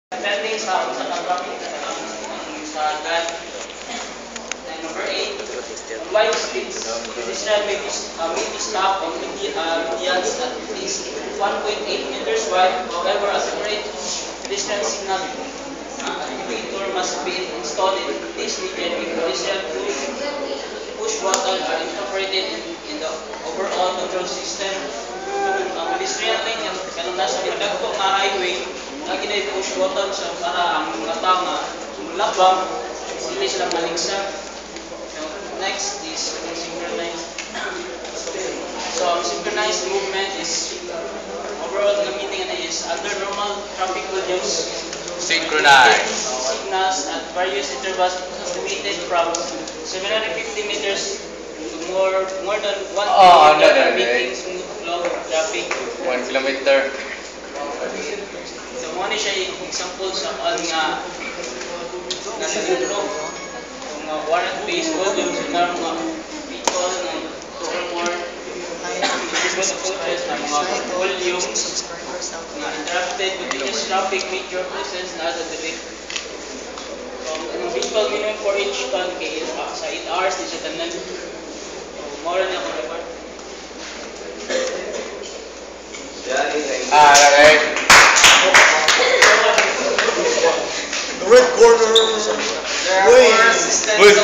Depending sa traffic sa GAN. And number 8, wide speeds. Pedestrian may be stopped on medians at least 1.8 meters wide. However, a separate pedestrian signal indicator must be installed in this region if pedestrian push buttons are incorporated in the overall control system. Pedestrian lane kanang nasa pinagdagko nga highway na push button siya para ang mga tao nga mulabang hindi sila maligsa. Next is synchronized. So synchronized movement is overall the meaning is under normal traffic volumes. Synchronized Signals at various intervals estimated from 750 meters to more than 1 kilometer, making smooth flow of traffic. 1 kilometer. So mo ni siya example sa nga nasa libro kung warrant-based volumes na mga people ng 2 or more coaches na mga volumes na interrupted continuous traffic major process na sa delay. Ang vehicle minimum for each ton kay sa 8 hours di siya tanan. More na ako report. Right. The red corner. Who's